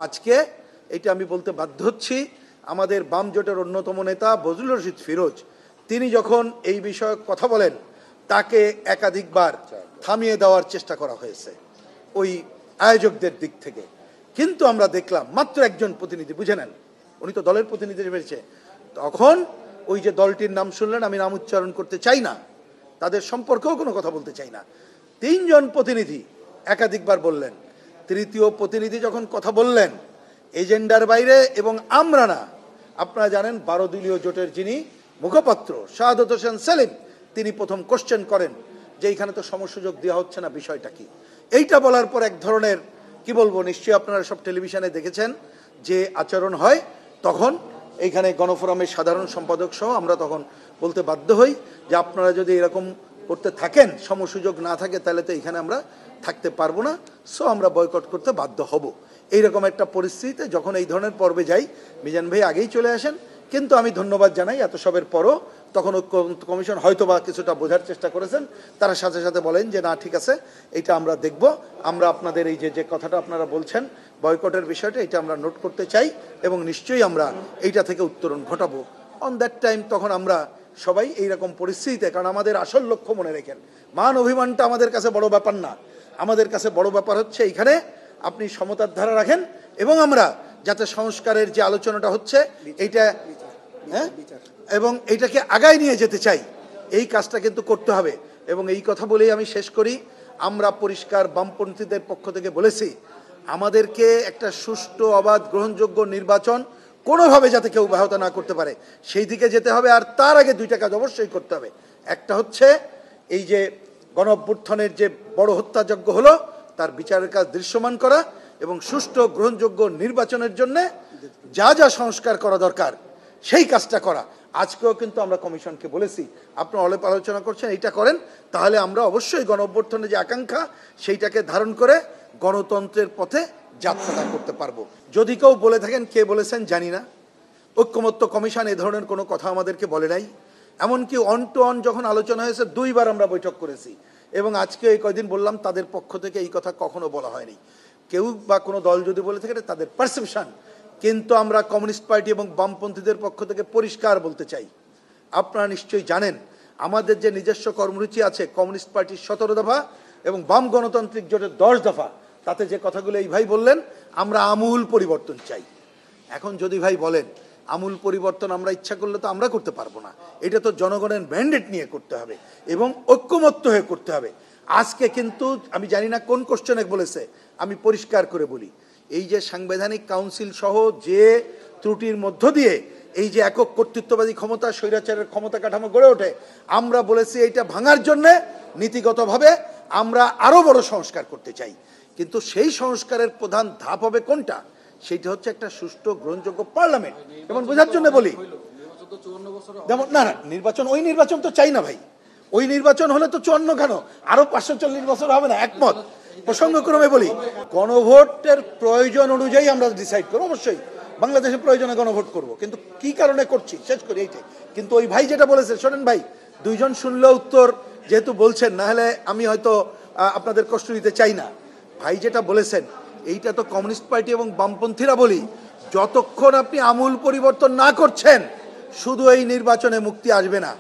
আজকে এটা আমি বলতে বাধ্য হচ্ছি, আমাদের বাম জোটের অন্যতম নেতা বজলুর রশিদ ফিরোজ তিনি যখন এই বিষয়ে কথা বলেন, তাকে একাধিকবার থামিয়ে দেওয়ার চেষ্টা করা হয়েছে ওই আয়োজকদের দিক থেকে। কিন্তু আমরা দেখলাম মাত্র একজন প্রতিনিধি, বুঝে নেন উনি তো দলের প্রতিনিধি বেরিয়েছে, তখন ওই যে দলটির নাম শুনলেন, আমি নাম উচ্চারণ করতে চাই না, তাদের সম্পর্কেও কোনো কথা বলতে চাই না, তিনজন প্রতিনিধি একাধিকবার বললেন। তৃতীয় প্রতিনিধি যখন কথা বললেন এজেন্ডার বাইরে, এবং আমরা না, আপনারা জানেন 12 দলীয় জোটের যিনি মুখপাত্র শাহাদত হোসেন সেলিম, তিনি প্রথম কোশ্চেন করেন যে এইখানে তো সমসুযোগ দেওয়া হচ্ছে না, বিষয়টা কি। এইটা বলার পর এক ধরনের কি বলবো, নিশ্চয়ই আপনারা সব টেলিভিশনে দেখেছেন যে আচরণ হয়, তখন এইখানে গণফোরামের সাধারণ সম্পাদক সহ আমরা তখন বলতে বাধ্য হই যে আপনারা যদি এরকম করতে থাকেন, সমসুযোগ না থাকে, তাহলে তো এখানে আমরা থাকতে পারবো না, সো আমরা বয়কট করতে বাধ্য হব। এইরকম একটা পরিস্থিতিতে যখন এই ধরনের পর্বে যাই, মিজান ভাই আগেই চলে আসেন, কিন্তু আমি ধন্যবাদ জানাই এত সবের পরও তখন কমিশন হয়তো বা কিছুটা বোঝার চেষ্টা করেছেন, তারা সাথে সাথে বলেন যে না ঠিক আছে, এটা আমরা দেখব, আমরা আপনাদের এই যে কথাটা আপনারা বলছেন বয়কটের বিষয়টা, এটা আমরা নোট করতে চাই এবং নিশ্চয়ই আমরা এইটা থেকে উত্তরণ ঘটাবো অন দ্যাট টাইম। তখন আমরা সবাই এইরকম পরিস্থিতিতে, কারণ আমাদের আসল লক্ষ্য মনে রেখেন, মান অভিমানটা আমাদের কাছে বড় ব্যাপার না, আমাদের কাছে বড় ব্যাপার হচ্ছে এইখানে আপনি সমতার ধারা রাখেন এবং আমরা যাতে সংস্কারের যে আলোচনাটা হচ্ছে এইটা এবং এইটাকে আগায় নিয়ে যেতে চাই, এই কাজটা কিন্তু করতে হবে। এবং এই কথা বলেই আমি শেষ করি, আমরা পরিষ্কার বামপন্থীদের পক্ষ থেকে বলেছি আমাদেরকে একটা সুষ্ঠু অবাধ গ্রহণযোগ্য নির্বাচন কোনোভাবে যাতে কেউ ব্যাহত না করতে পারে সেই দিকে যেতে হবে। আর তার আগে দুইটা কাজ অবশ্যই করতে হবে, একটা হচ্ছে এই যে গণ অভ্যুত্থানের যে বড় হত্যাযজ্ঞ হলো তার বিচারের কাজ দৃশ্যমান করা এবং সুষ্ঠু গ্রহণযোগ্য নির্বাচনের জন্য যা যা সংস্কার করা দরকার সেই কাজটা করা। আজকেও কিন্তু আমরা কমিশনকে বলেছি আপনারা অলেপ আলোচনা করছেন, এইটা করেন, তাহলে আমরা অবশ্যই গণ অভ্যুত্থানের যে আকাঙ্ক্ষা সেইটাকে ধারণ করে গণতন্ত্রের পথে যাত্রাটা করতে পারবো। যদি কেউ বলে থাকেন কে বলেছেন জানি না, ঐক্যমত্য কমিশন এ ধরনের কোনো কথা আমাদেরকে বলে নাই, এমনকি অন টু অন যখন আলোচনা হয়েছে 2 বার আমরা বৈঠক করেছি এবং আজকে এই কয়দিন বললাম তাদের পক্ষ থেকে এই কথা কখনো বলা হয়নি। কেউ বা কোনো দল যদি বলে থাকে তাদের পারসেপশন, কিন্তু আমরা কমিউনিস্ট পার্টি এবং বামপন্থীদের পক্ষ থেকে পরিষ্কার বলতে চাই, আপনারা নিশ্চয়ই জানেন আমাদের যে নিজস্ব কর্মসূচি আছে কমিউনিস্ট পার্টির 17 দফা এবং বাম গণতান্ত্রিক জোটের 10 দফা, তাতে যে কথাগুলো এই ভাই বললেন আমরা আমূল পরিবর্তন চাই। এখন যদি ভাই বলেন আমূল পরিবর্তন আমরা ইচ্ছা করলে তো আমরা করতে পারবো না, এটা তো জনগণের ম্যান্ডেট নিয়ে করতে হবে এবং ঐক্যমত্য হয়ে করতে হবে। আজকে কিন্তু আমি জানি না কোন কোশ্চেনে বলেছে, আমি পরিষ্কার করে বলি, এই যে সাংবিধানিক কাউন্সিল সহ যে ত্রুটির মধ্য দিয়ে এই যে একক কর্তৃত্ববাদী ক্ষমতা স্বৈরাচারের ক্ষমতা কাঠামো গড়ে ওঠে, আমরা বলেছি এইটা ভাঙার জন্যে নীতিগতভাবে আমরা আরও বড় সংস্কার করতে চাই। কিন্তু সেই সংস্কারের প্রধান ধাপ হবে কোনটা, সেইটা হচ্ছে একটা সুষ্ঠু গ্রহণযোগ্য পার্লামেন্ট। যেমন বোঝার জন্য বলি, যেমন না না নির্বাচন, ওই নির্বাচন তো চাই না ভাই, ওই নির্বাচন হলে তো 54 কেন আরো 540 বছর হবে না, একমত। প্রসঙ্গক্রমে বলি, গণভোটের প্রয়োজন অনুযায়ী আমরা ডিসাইড করবো, অবশ্যই বাংলাদেশের প্রয়োজনে গণভোট করব, কিন্তু কি কারণে করছি শেষ করি এইটাই। কিন্তু ওই ভাই যেটা বলেছে, শোনেন ভাই, দুইজন শুনলে উত্তর যেহেতু বলছেন, না হলে আমি হয়তো আপনাদের কষ্ট দিতে চাই না। ভাই যেটা বলেছেন এইটা তো কমিউনিস্ট পার্টি এবং বামপন্থীরা বলি, যতক্ষণ আপনি আমূল পরিবর্তন না করছেন শুধু এই নির্বাচনে মুক্তি আসবে না।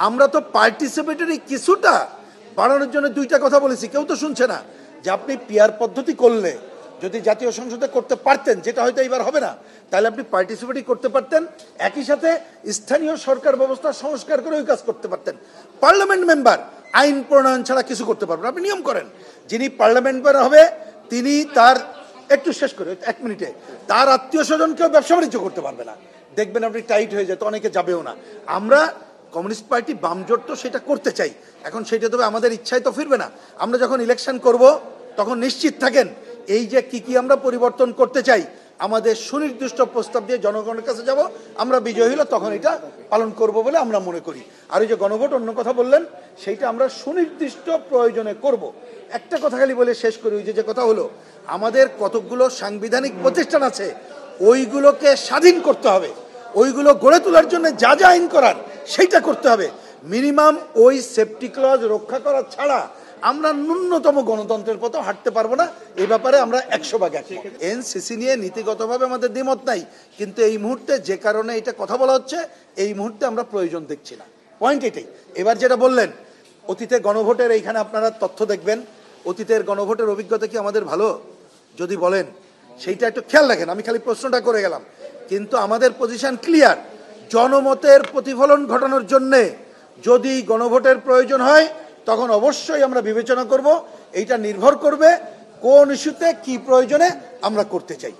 আমরা তো পার্টিসিপেটরি কিছুটা বাড়ানোর জন্য 2টা কথা বলেছি, কেউ তো শুনছে না, যে আপনি পিয়ার পদ্ধতি করলে যদি জাতীয় সংসদে করতে পারতেন, যেটা হয়তো এইবার হবে না, তাহলে আপনি পার্টিসিপেটই করতে পারতেন, একই সাথে স্থানীয় সরকার ব্যবস্থা সংস্কার করে ওই কাজ করতে পারতেন। পার্লামেন্ট মেম্বার আইন প্রণয়ন ছাড়া কিছু করতে পারবেন, আপনি নিয়ম করেন, যিনি পার্লামেন্ট মেম্বার হবে তিনি তার একটু শেষ করে 1 মিনিটে তার আত্মীয় স্বজনকেও ব্যবসা বাণিজ্য করতে পারবে না, দেখবেন আপনি টাইট হয়ে যেত, অনেকে যাবেও না। আমরা কমিউনিস্ট পার্টি বামজোট তো সেটা করতে চাই, এখন সেটা তবে আমাদের ইচ্ছায় তো ফিরবে না। আমরা যখন ইলেকশন করব তখন নিশ্চিত থাকেন এই যে কি আমরা পরিবর্তন করতে চাই, আমাদের সুনির্দিষ্ট প্রস্তাব দিয়ে জনগণের কাছে যাব, আমরা বিজয়ী হলে তখন এটা পালন করব বলে আমরা মনে করি। আর ওই যে গণভোট অন্য কথা বললেন, সেইটা আমরা সুনির্দিষ্ট প্রয়োজনে করব। একটা কথা খালি বলে শেষ করি, ওই যে কথা হলো আমাদের কতগুলো সাংবিধানিক প্রতিষ্ঠান আছে ওইগুলোকে স্বাধীন করতে হবে, ওইগুলো গড়ে তোলার জন্য যা যা আইন করার সেইটা করতে হবে। মিনিমাম ওই সেফটি ক্লজ রক্ষা করা ছাড়া আমরা ন্যূনতম গণতন্ত্রের পথে হাঁটতে পারবো না, এই ব্যাপারে আমরা 100% একমত। এনসিসি নিয়ে নীতিগতভাবে আমাদের দ্বিমত নাই, কিন্তু এই মুহূর্তে যে কারণে এটা কথা বলা হচ্ছে, এই মুহূর্তে আমরা প্রয়োজন দেখছি না। পয়েন্ট এটাই। এবার যেটা বললেন, অতীতে গণভোটের এইখানে আপনারা তথ্য দেখবেন, অতীতের গণভোটের অভিজ্ঞতা কি আমাদের ভালো? যদি বলেন সেইটা একটু খেয়াল রাখেন, আমি খালি প্রশ্নটা করে গেলাম। কিন্তু আমাদের পজিশন ক্লিয়ার, জনমতের প্রতিফলন ঘটানোর জন্যে যদি গণভোটের প্রয়োজন হয় তখন অবশ্যই আমরা বিবেচনা করব। এইটা নির্ভর করবে কোন ইস্যুতে কি প্রয়োজনে আমরা করতে চাই।